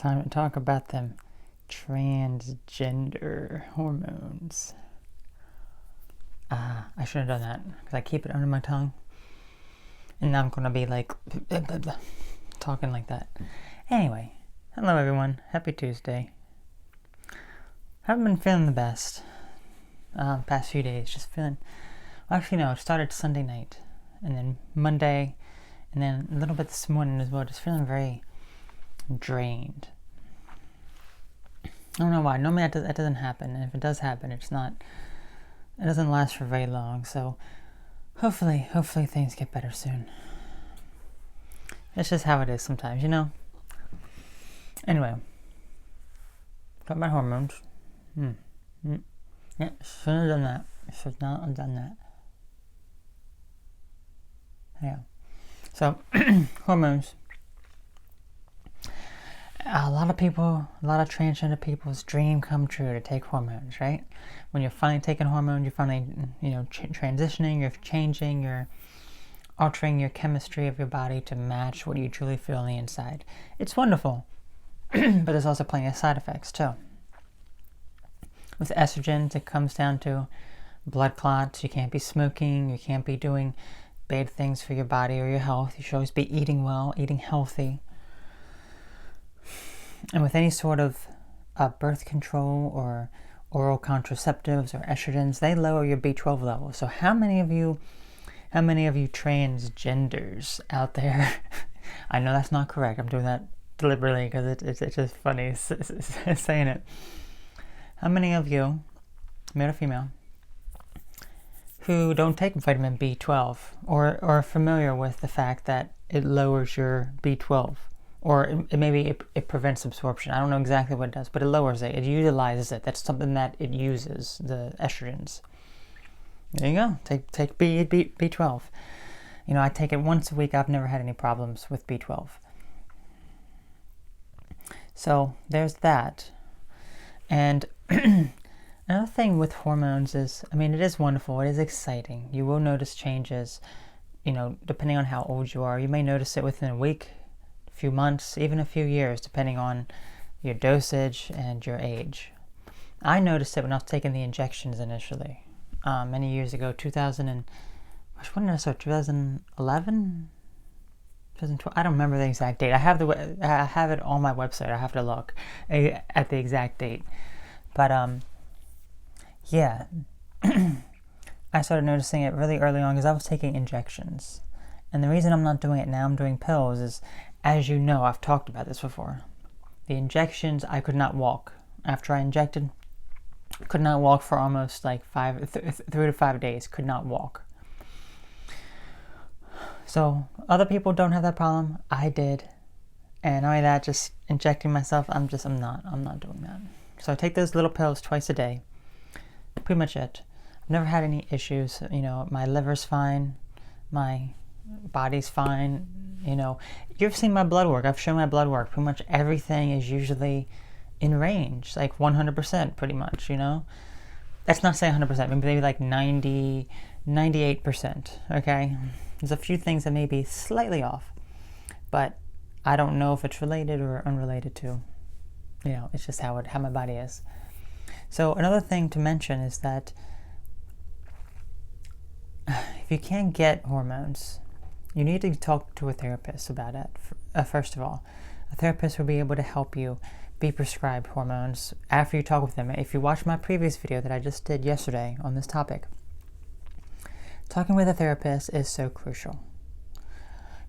Time to talk about them transgender hormones. I should have done that because I keep it under my tongue. And now I'm going to be like talking like that. Anyway, hello everyone. Happy Tuesday. Haven't been feeling the best past few days. Just feeling... Well, actually, no. It started Sunday night. And then Monday. And then a little bit this morning as well. Just feeling very drained. I don't know why. Normally that doesn't happen. And if it does happen, it doesn't last for very long. So hopefully things get better soon. It's just how it is sometimes, you know? Anyway. Got my hormones. Yeah, should have done that. Should not have done that. Yeah. So, hormones. A lot of transgender people's dream come true to take hormones, right? When you're finally taking hormones, you're finally, transitioning, you're changing, you're altering your chemistry of your body to match what you truly feel on the inside. It's wonderful, but there's also plenty of side effects too. With estrogens, it comes down to blood clots. You can't be smoking, you can't be doing bad things for your body or your health. You should always be eating well, eating healthy. And with any sort of birth control or oral contraceptives or estrogens, they lower your B12 levels. So how many of you transgenders out there, I know that's not correct, I'm doing that deliberately because it's just funny saying it. How many of you, male or female, who don't take vitamin B12 or are familiar with the fact that it lowers your B12? Or maybe it prevents absorption. I don't know exactly what it does, but it lowers it. It utilizes it. That's something that it uses, the estrogens. There you go. Take B12. I take it once a week. I've never had any problems with B12. So there's that. And another thing with hormones is, it is wonderful. It is exciting. You will notice changes, depending on how old you are. You may notice it within a week, few months, even a few years, depending on your dosage and your age. I noticed it when I was taking the injections initially, many years ago, 2011? 2012? I don't remember the exact date. I have it on my website. I have to look at the exact date. But yeah, I started noticing it really early on because I was taking injections. And the reason I'm not doing it now, I'm doing pills, is, as you know, I've talked about this before. The injections, I could not walk. After I injected, could not walk for almost like 3 to 5 days. Could not walk. So other people don't have that problem. I did. And not only that, just injecting myself, I'm not doing that. So I take those little pills twice a day. Pretty much it. I've never had any issues. My liver's fine. My body's fine. You've seen my blood work. I've shown my blood work. Pretty much everything is usually in range, like 100% pretty much, That's not saying 100%, maybe like 90, 98%, okay? There's a few things that may be slightly off, but I don't know if it's related or unrelated to, it's just how my body is. So another thing to mention is that if you can't get hormones, you need to talk to a therapist about it. First of all, a therapist will be able to help you be prescribed hormones after you talk with them. If you watch my previous video that I just did yesterday on this topic, talking with a therapist is so crucial.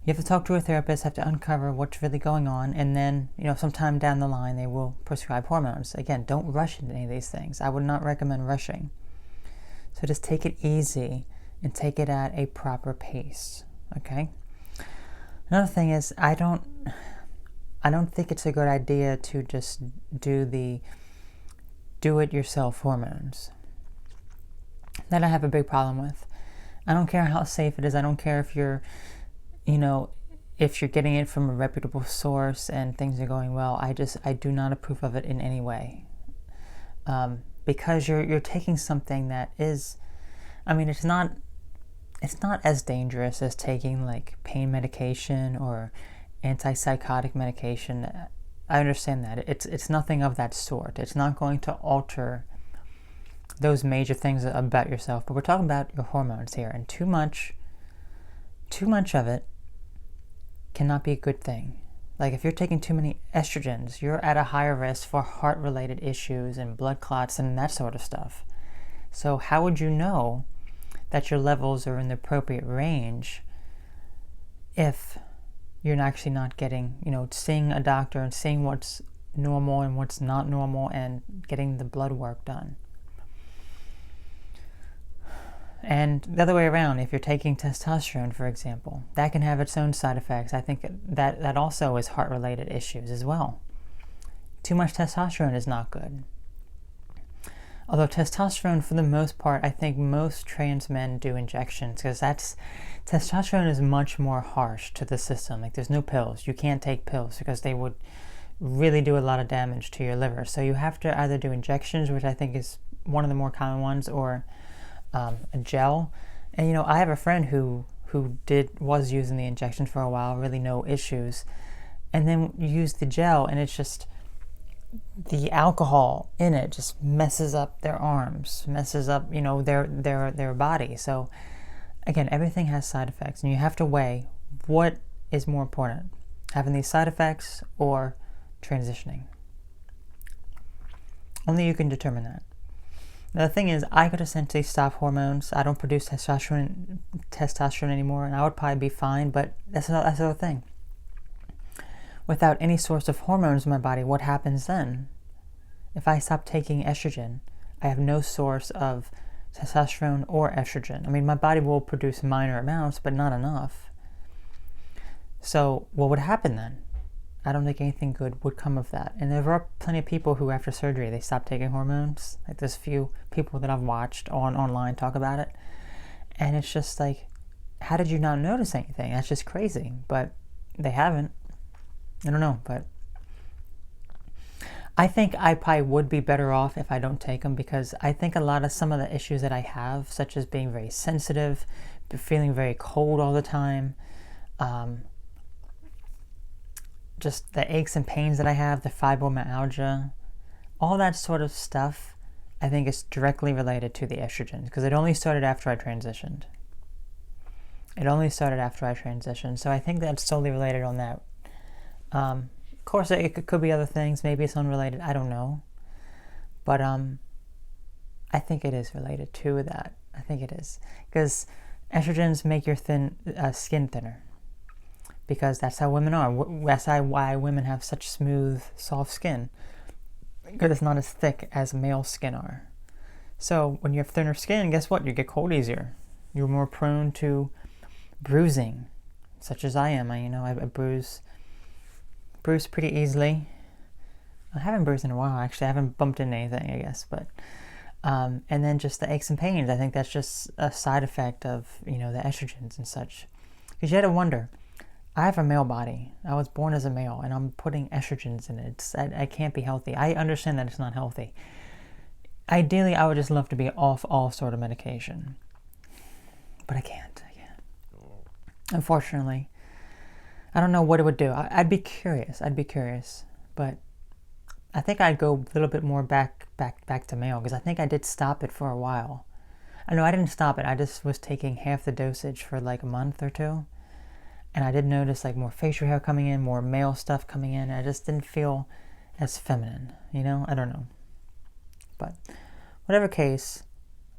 You have to talk to a therapist, have to uncover what's really going on, and then, sometime down the line they will prescribe hormones. Again, don't rush into any of these things. I would not recommend rushing. So just take it easy and take it at a proper pace. Okay. Another thing is, I don't think it's a good idea to just do it yourself hormones. That I have a big problem with. I don't care how safe it is. I don't care if you're getting it from a reputable source and things are going well. I do not approve of it in any way. Because you're taking something that is, it's not as dangerous as taking like pain medication or antipsychotic medication. I understand that. It's nothing of that sort. It's not going to alter those major things about yourself, but we're talking about your hormones here, and too much of it cannot be a good thing. Like if you're taking too many estrogens, you're at a higher risk for heart-related issues and blood clots and that sort of stuff. So how would you know that your levels are in the appropriate range if you're actually not getting, seeing a doctor and seeing what's normal and what's not normal and getting the blood work done? And the other way around, if you're taking testosterone, for example, that can have its own side effects. I think that also is heart-related issues as well. Too much testosterone is not good. Although testosterone, for the most part, I think most trans men do injections, because testosterone is much more harsh to the system. Like there's no pills. You can't take pills because they would really do a lot of damage to your liver. So you have to either do injections, which I think is one of the more common ones, or a gel. And I have a friend who was using the injection for a while, really no issues, and then you use the gel, and it's just the alcohol in it just messes up their arms, messes up their body. So again, everything has side effects, and you have to weigh what is more important, having these side effects or transitioning. Only you can determine that. Now, the thing is, I could essentially stop hormones. I don't produce testosterone anymore, and I would probably be fine, but that's the other thing. Without any source of hormones in my body, what happens then? If I stop taking estrogen, I have no source of testosterone or estrogen. I mean, my body will produce minor amounts, but not enough. So what would happen then? I don't think anything good would come of that. And there are plenty of people who, after surgery, they stop taking hormones. Like there's a few people that I've watched online talk about it. And it's just like, how did you not notice anything? That's just crazy. But they haven't. I don't know, but I think I probably would be better off if I don't take them, because I think some of the issues that I have, such as being very sensitive, feeling very cold all the time, just the aches and pains that I have, the fibromyalgia, all that sort of stuff, I think is directly related to the estrogens, because it only started after I transitioned. So I think that's solely related on that. Of course, it could be other things. Maybe it's unrelated. I don't know. But I think it is related to that. I think it is. Because estrogens make your skin thinner. Because that's how women are. That's why women have such smooth, soft skin. Because it's not as thick as male skin are. So when you have thinner skin, guess what? You get cold easier. You're more prone to bruising, such as I am. I bruise pretty easily. I haven't bruised in a while, actually. I haven't bumped into anything, I guess. But and then just the aches and pains. I think that's just a side effect of the estrogens and such. Because you had to wonder. I have a male body. I was born as a male, and I'm putting estrogens in it. I can't be healthy. I understand that it's not healthy. Ideally, I would just love to be off all sort of medication. But I can't. Unfortunately. I don't know what it would do. I'd be curious. But I think I'd go a little bit more back to male, because I think I did stop it for a while. I know I didn't stop it. I just was taking half the dosage for like a month or two. And I did notice like more facial hair coming in, more male stuff coming in. I just didn't feel as feminine, I don't know. But whatever case,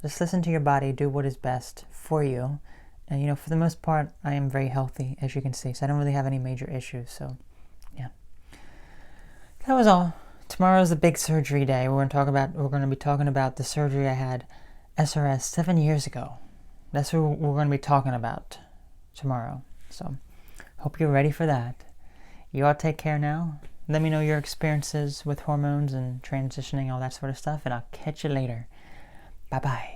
just listen to your body, do what is best for you. And for the most part, I am very healthy, as you can see. So I don't really have any major issues. So, yeah. That was all. Tomorrow's a big surgery day. We're going to be talking about the surgery I had SRS 7 years ago. That's what we're going to be talking about tomorrow. So, hope you're ready for that. You all take care now. Let me know your experiences with hormones and transitioning, all that sort of stuff, and I'll catch you later. Bye-bye.